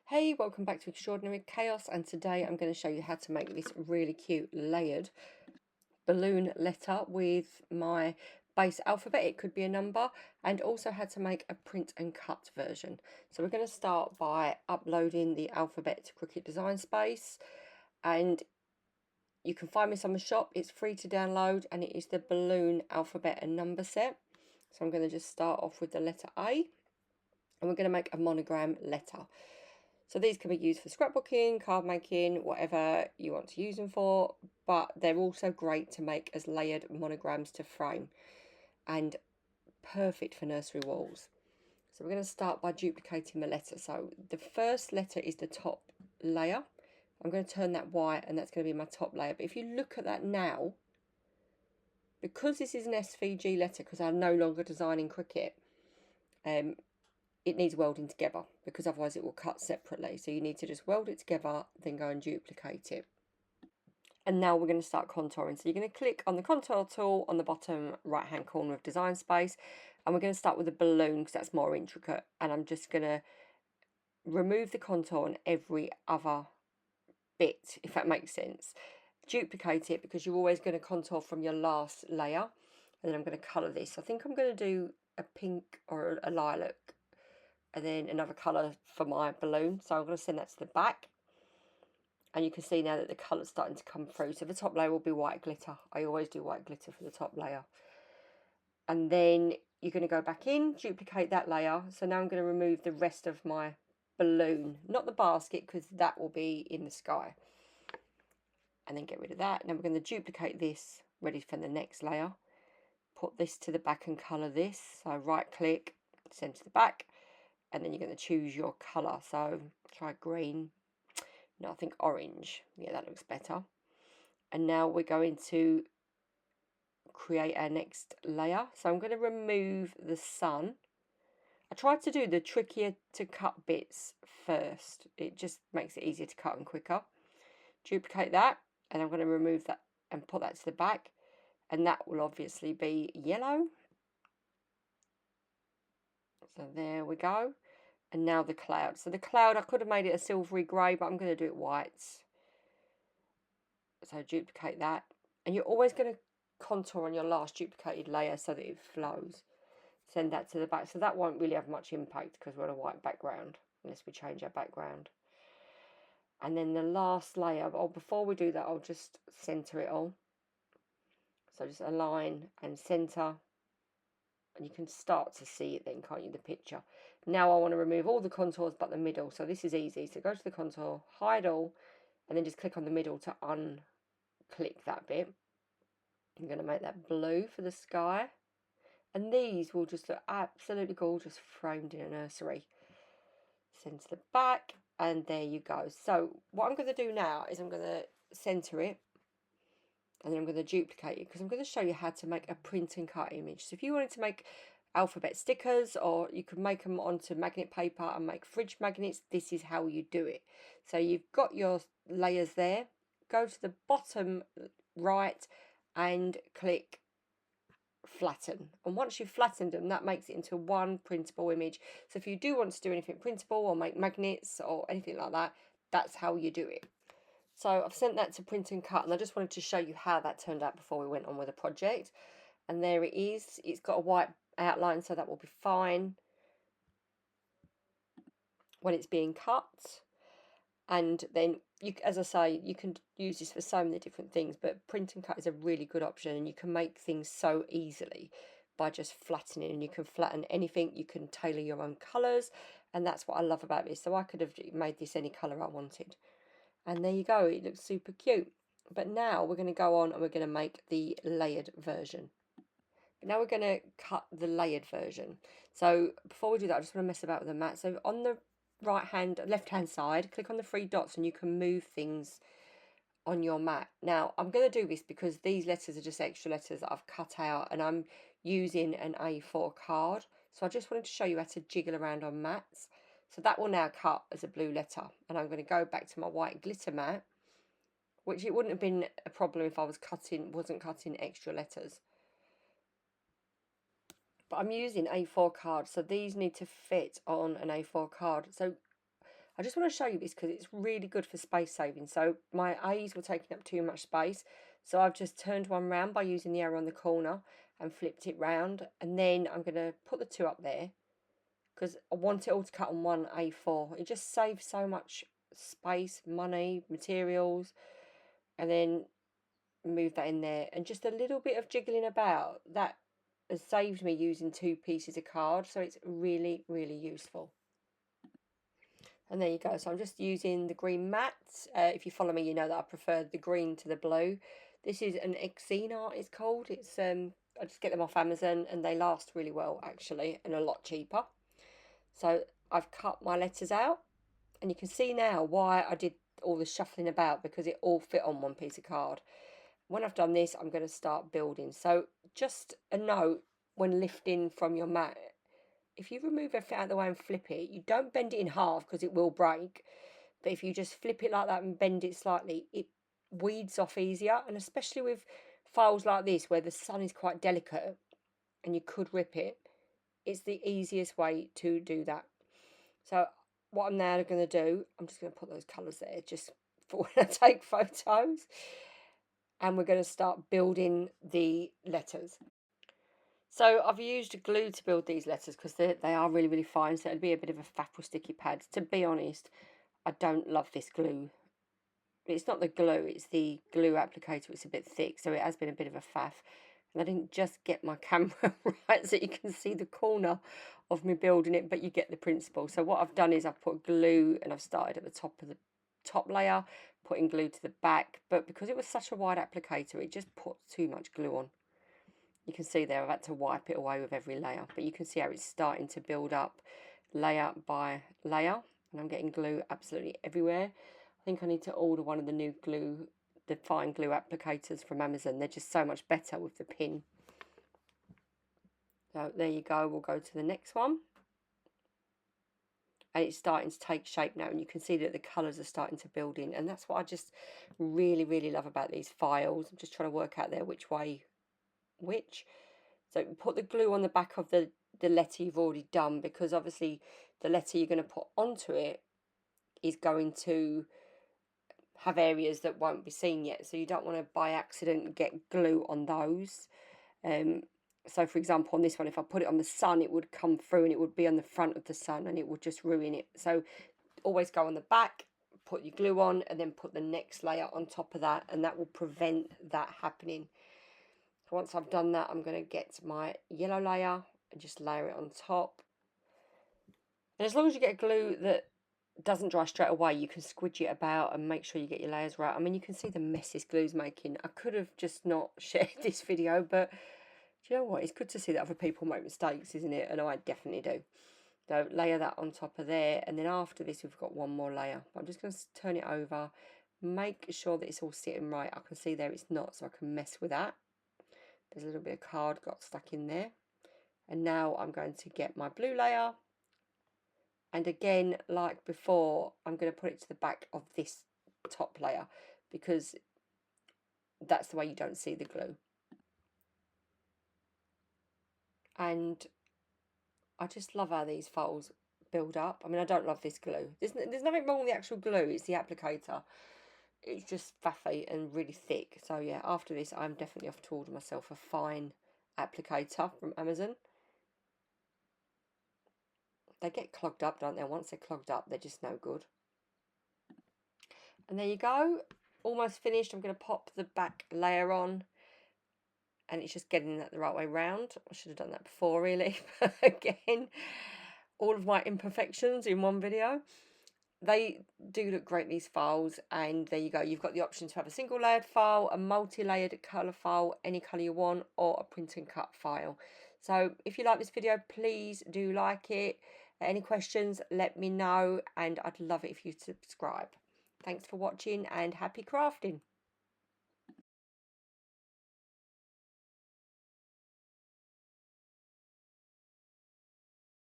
Hey, welcome back to Extraordinary Chaos, and today I'm going to show you how to make this really cute layered balloon letter with my base alphabet. It could be a number, and also how to make a print and cut version. So we're going to start by uploading the alphabet to Cricut Design Space, and you can find this on the shop. It's free to download, and it is the balloon alphabet and number set. So I'm going to just start off with the letter A, and we're going to make a monogram letter. So these can be used for scrapbooking, card making, whatever you want to use them for, but they're also great to make as layered monograms to frame and perfect for nursery walls. So we're going to start by duplicating the letter. So the first letter is the top layer. I'm going to turn that white, and that's going to be my top layer. But if you look at that now, because this is an SVG letter, because I'm no longer designing Cricut, it needs welding together, because otherwise it will cut separately. So you need to just weld it together, then go and duplicate it. And now we're going to start contouring. So you're going to click on the contour tool on the bottom right hand corner of Design Space, and we're going to start with a balloon because that's more intricate. And I'm just going to remove the contour on every other bit, if that makes sense. Duplicate it because you're always going to contour from your last layer. And then I'm going to colour this. I think I'm going to do a pink or a lilac, and then another colour for my balloon. So I'm going to send that to the back. And you can see now that the colour's starting to come through. So the top layer will be white glitter. I always do white glitter for the top layer. And then you're going to go back in, duplicate that layer. So now I'm going to remove the rest of my balloon. Not the basket, because that will be in the sky. And then get rid of that. Now we're going to duplicate this, ready for the next layer. Put this to the back and colour this. So right click, send to the back. And then you're going to choose your colour. So try green. No, I think orange. Yeah, that looks better. And now we're going to create our next layer. So I'm going to remove the sun. I tried to do the trickier to cut bits first. It just makes it easier to cut and quicker. Duplicate that. And I'm going to remove that and put that to the back. And that will obviously be yellow. So there we go. And now the cloud. So the cloud, I could have made it a silvery grey, but I'm going to do it white. So duplicate that. And you're always going to contour on your last duplicated layer so that it flows. Send that to the back. So that won't really have much impact because we're on a white background, unless we change our background. And then the last layer, before we do that, I'll just centre it all. So just align and centre. And you can start to see it then, can't you, the picture. Now I want to remove all the contours but the middle. So this is easy. So go to the contour, hide all, and then just click on the middle to unclick that bit. I'm going to make that blue for the sky. And these will just look absolutely gorgeous framed in a nursery. Send to the back, and there you go. So what I'm going to do now is I'm going to centre it, and then I'm going to duplicate it because I'm going to show you how to make a print and cut image. So if you wanted to make alphabet stickers, or you could make them onto magnet paper and make fridge magnets, this is how you do it. So you've got your layers there. Go to the bottom right and click flatten, and once you've flattened them, that makes it into one printable image. So if you do want to do anything printable or make magnets or anything like that, that's how you do it. So I've sent that to print and cut, and I just wanted to show you how that turned out before we went on with the project. And there it is. It's got a white outline, so that will be fine when it's being cut. And then, as I say, you can use this for so many different things, but print and cut is a really good option, and you can make things so easily by just flattening. And you can flatten anything, you can tailor your own colours, and that's what I love about this. So I could have made this any colour I wanted. And there you go, it looks super cute. But now we're going to go on and we're going to make the layered version. But now we're going to cut the layered version. So before we do that, I just want to mess about with the mat. So on the left hand side, click on the three dots and you can move things on your mat. Now I'm going to do this because these letters are just extra letters that I've cut out, and I'm using an A4 card. So I just wanted to show you how to jiggle around on mats. So that will now cut as a blue letter, and I'm going to go back to my white glitter mat, which it wouldn't have been a problem if I wasn't cutting extra letters. But I'm using A4 cards, so these need to fit on an A4 card. So I just want to show you this because it's really good for space saving. So my A's were taking up too much space. So I've just turned one round by using the arrow on the corner and flipped it round. And then I'm going to put the 2 up there because I want it all to cut on one A4. It just saves so much space, money, materials. And then move that in there. And just a little bit of jiggling about, that has saved me using 2 pieces of card. So it's really, really useful. And there you go. So I'm just using the green matte. If you follow me, you know that I prefer the green to the blue. This is an Art, it's called. It's I just get them off Amazon and they last really well actually and a lot cheaper. So I've cut my letters out and you can see now why I did all the shuffling about, because it all fit on one piece of card. When I've done this, I'm going to start building. So just a note when lifting from your mat, if you remove everything out of the way and flip it, you don't bend it in half because it will break. But if you just flip it like that and bend it slightly, it weeds off easier. And especially with files like this where the sun is quite delicate and you could rip it, it's the easiest way to do that. So what I'm now going to do, I'm just going to put those colours there just for when I take photos. And we're going to start building the letters. So I've used glue to build these letters because they are really, really fine. So it'd be a bit of a faff or sticky pad. To be honest, I don't love this glue. It's not the glue, it's the glue applicator. It's a bit thick, so it has been a bit of a faff. And I didn't just get my camera right so you can see the corner of me building it, but you get the principle. So what I've done is I've put glue and I've started at the top of the top layer, putting glue to the back. But because it was such a wide applicator, it just put too much glue on. You can see there I've had to wipe it away with every layer, but you can see how it's starting to build up layer by layer, and I'm getting glue absolutely everywhere. I think I need to order one of the new glue, the fine glue applicators from Amazon. They're just so much better with the pin. So there you go, we'll go to the next one. And it's starting to take shape now, and you can see that the colours are starting to build in, and that's what I just really, really love about these files. I'm just trying to work out there which way which. So put the glue on the back of the letter you've already done, because obviously the letter you're going to put onto it is going to have areas that won't be seen yet, so you don't want to by accident get glue on those. So for example on this one, if I put it on the sun, it would come through and it would be on the front of the sun and it would just ruin it. So always go on the back, put your glue on, and then put the next layer on top of that, and that will prevent that happening. So once I've done that, I'm going to get my yellow layer and just layer it on top. And as long as you get glue that doesn't dry straight away, you can squidge it about and make sure you get your layers right. I mean, you can see the mess this glue's making. I could have just not shared this video, but do you know what? It's good to see that other people make mistakes, isn't it? And I definitely do. So layer that on top of there, and then after this we've got one more layer. I'm just going to turn it over, make sure that it's all sitting right. I can see there it's not, so I can mess with that. There's a little bit of card got stuck in there. And now I'm going to get my blue layer. And again, like before, I'm going to put it to the back of this top layer because that's the way you don't see the glue. And I just love how these files build up. I mean, I don't love this glue. There's nothing wrong with the actual glue. It's the applicator. It's just faffy and really thick. So yeah, after this, I'm definitely off to order myself a fine applicator from Amazon. They get clogged up, don't they? Once they're clogged up, they're just no good. And there you go. Almost finished. I'm going to pop the back layer on. And it's just getting that the right way round. I should have done that before, really. But again, all of my imperfections in one video. They do look great, these files, and there you go. You've got the option to have a single layered file, a multi-layered colour file, any colour you want, or a print and cut file. So if you like this video, please do like it. Any questions, let me know, and I'd love it if you subscribe. Thanks for watching and happy crafting.